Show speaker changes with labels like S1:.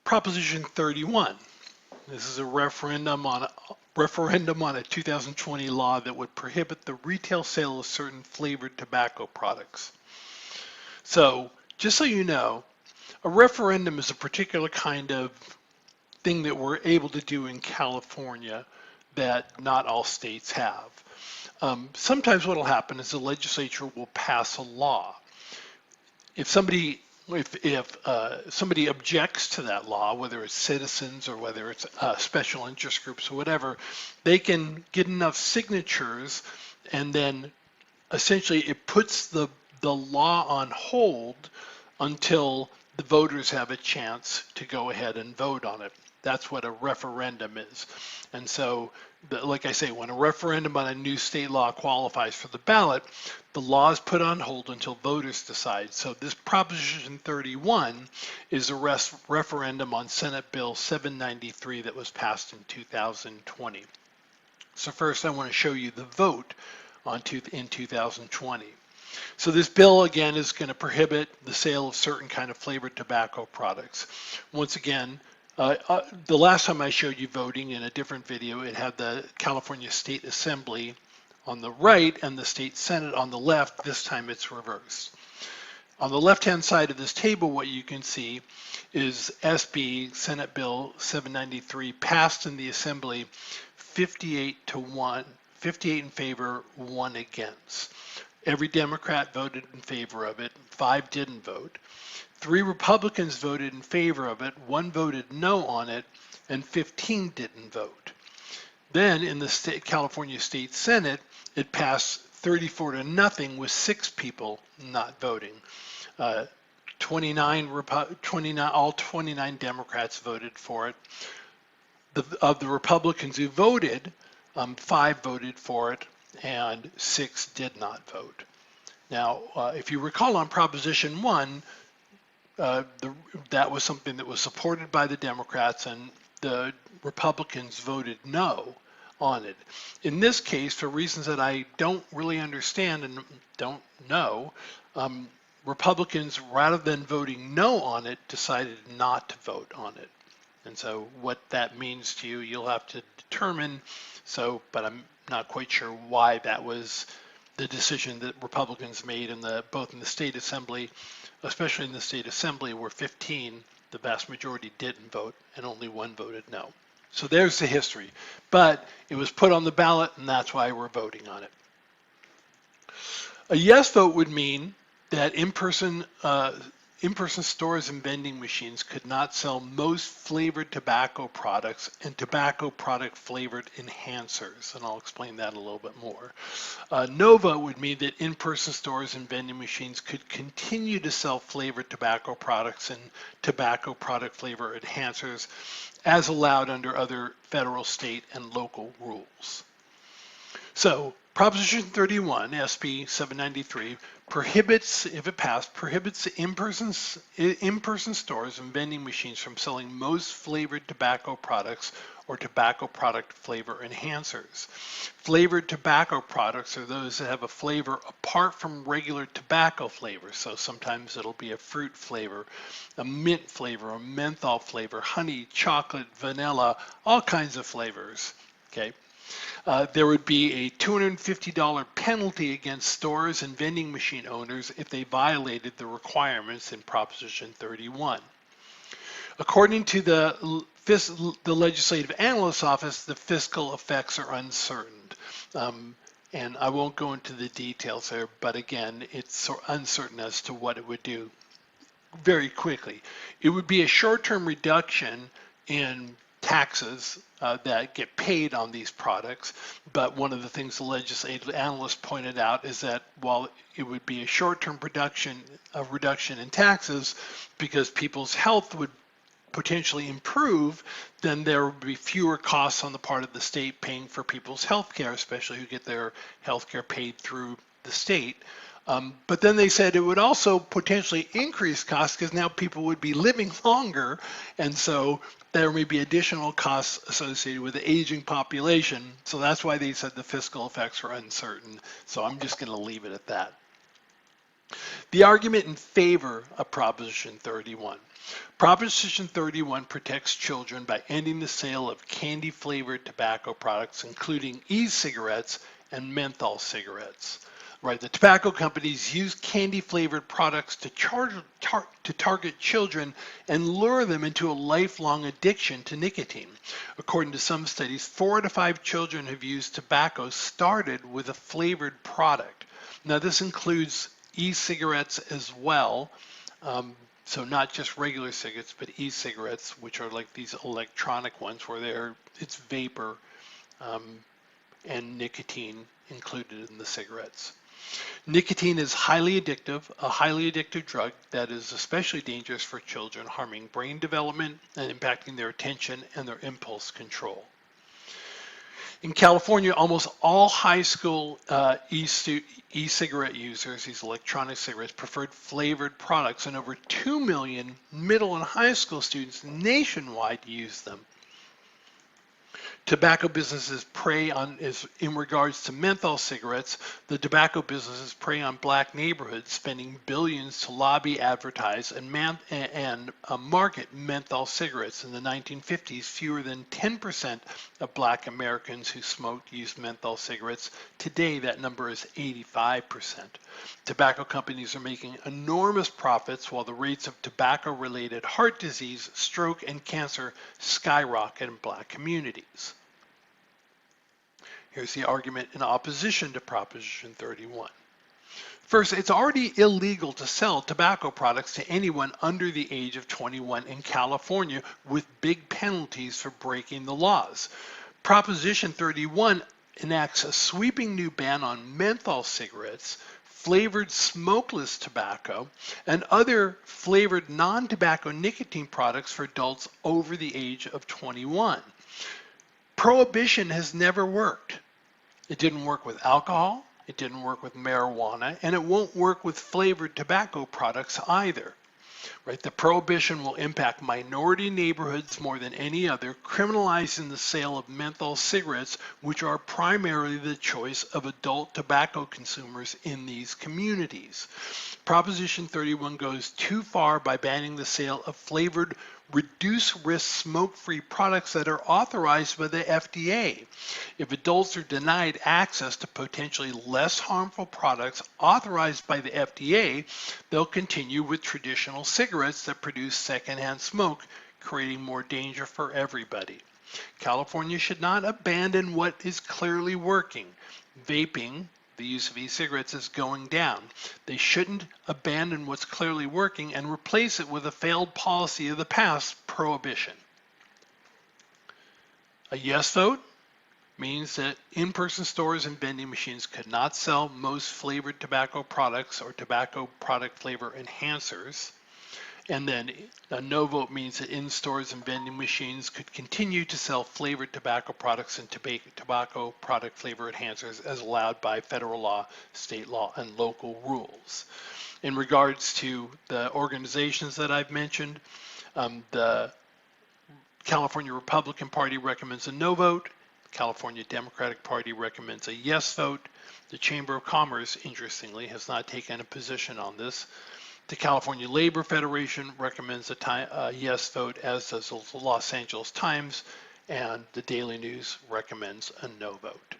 S1: Proposition 31. This is a referendum on a 2020 law that would prohibit the retail sale of certain flavored tobacco products. So, just so you know, a referendum is a particular kind of thing that we're able to do in California that not all states have. Sometimes what will happen is the legislature will pass a law. If somebody objects to that law, whether it's citizens or whether it's special interest groups or whatever, they can get enough signatures, and then essentially it puts the law on hold until the voters have a chance to go ahead and vote on it. That's what a referendum is. And so, like I say, when a referendum on a new state law qualifies for the ballot, the law is put on hold until voters decide. So this Proposition 31 is a referendum on Senate Bill 793 that was passed in 2020. So first I want to show you the vote in 2020. So this bill, again, is going to prohibit the sale of certain kind of flavored tobacco products. Once again, the last time I showed you voting in a different video, it had the California State Assembly on the right and the State Senate on the left. This time it's reversed. On the left-hand side of this table, what you can see is SB Senate Bill 793 passed in the Assembly 58-1, 58 in favor, 1 against. Every Democrat voted in favor of it, 5 didn't vote. 3 Republicans voted in favor of it, 1 voted no on it, and 15 didn't vote. Then in the California State Senate, it passed 34-0 with 6 people not voting. 29 Democrats voted for it. Of the Republicans who voted, 5 voted for it, and 6 did not vote. Now, if you recall on Proposition 1, that was something that was supported by the Democrats, and the Republicans voted no on it. In this case, for reasons that I don't really understand and don't know, Republicans, rather than voting no on it, decided not to vote on it. And so what that means to you, you'll have to determine. But I'm not quite sure why that was the decision that Republicans made both in the State Assembly, especially in the State Assembly where 15, the vast majority didn't vote and only 1 voted no. So there's the history. But it was put on the ballot, and that's why we're voting on it. A yes vote would mean that in-person stores and vending machines could not sell most flavored tobacco products and tobacco product flavored enhancers, and I'll explain that a little bit more. No vote would mean that in-person stores and vending machines could continue to sell flavored tobacco products and tobacco product flavor enhancers as allowed under other federal, state, and local rules. So Proposition 31, SB 793, prohibits, if it passed, prohibits in-person stores and vending machines from selling most flavored tobacco products or tobacco product flavor enhancers. Flavored tobacco products are those that have a flavor apart from regular tobacco flavors. So sometimes it'll be a fruit flavor, a mint flavor, a menthol flavor, honey, chocolate, vanilla, all kinds of flavors. Okay. There would be a $250 penalty against stores and vending machine owners if they violated the requirements in Proposition 31. According to the Legislative Analyst's Office, the fiscal effects are uncertain. And I won't go into the details there, but again, it's uncertain as to what it would do very quickly. It would be a short-term reduction in taxes that get paid on these products, but one of the things the legislative analyst pointed out is that while it would be a short-term reduction in taxes because people's health would potentially improve, then there would be fewer costs on the part of the state paying for people's health care, especially who get their health care paid through the state. But then they said it would also potentially increase costs because now people would be living longer, and so there may be additional costs associated with the aging population. So that's why they said the fiscal effects are uncertain. So I'm just going to leave it at that. The argument in favor of Proposition 31. Proposition 31 protects children by ending the sale of candy-flavored tobacco products, including e-cigarettes and menthol cigarettes. Right, the tobacco companies use candy-flavored products to target children and lure them into a lifelong addiction to nicotine. According to some studies, 4 to 5 children who've used tobacco started with a flavored product. Now, this includes e-cigarettes as well. So not just regular cigarettes, but e-cigarettes, which are like these electronic ones where it's vapor and nicotine included in the cigarettes. Nicotine is highly addictive, a highly addictive drug that is especially dangerous for children, harming brain development and impacting their attention and their impulse control. In California, almost all high school e-cigarette users, these electronic cigarettes, preferred flavored products, and over 2 million middle and high school students nationwide use them. Tobacco businesses prey on, in regards to menthol cigarettes, the tobacco businesses prey on black neighborhoods, spending billions to lobby, advertise, and market menthol cigarettes. In the 1950s, fewer than 10% of black Americans who smoked used menthol cigarettes. Today, that number is 85%. Tobacco companies are making enormous profits while the rates of tobacco-related heart disease, stroke, and cancer skyrocket in black communities. Here's the argument in opposition to Proposition 31. First, it's already illegal to sell tobacco products to anyone under the age of 21 in California, with big penalties for breaking the laws. Proposition 31 enacts a sweeping new ban on menthol cigarettes, flavored smokeless tobacco, and other flavored non-tobacco nicotine products for adults over the age of 21. Prohibition has never worked. It didn't work with alcohol, it didn't work with marijuana, and it won't work with flavored tobacco products either. Right? The prohibition will impact minority neighborhoods more than any other, criminalizing the sale of menthol cigarettes, which are primarily the choice of adult tobacco consumers in these communities. Proposition 31 goes too far by banning the sale of flavored reduced-risk smoke-free products that are authorized by the FDA. If adults are denied access to potentially less harmful products authorized by the FDA, they'll continue with traditional cigarettes that produce secondhand smoke, creating more danger for everybody. California should not abandon what is clearly working. Vaping, the use of e-cigarettes, is going down. They shouldn't abandon what's clearly working and replace it with a failed policy of the past, prohibition. A yes vote means that in-person stores and vending machines could not sell most flavored tobacco products or tobacco product flavor enhancers. And then a no vote means that in-stores and vending machines could continue to sell flavored tobacco products and tobacco product flavor enhancers as allowed by federal law, state law, and local rules. In regards to the organizations that I've mentioned, the California Republican Party recommends a no vote. The California Democratic Party recommends a yes vote. The Chamber of Commerce, interestingly, has not taken a position on this. The California Labor Federation recommends a yes vote, as does the Los Angeles Times, and the Daily News recommends a no vote.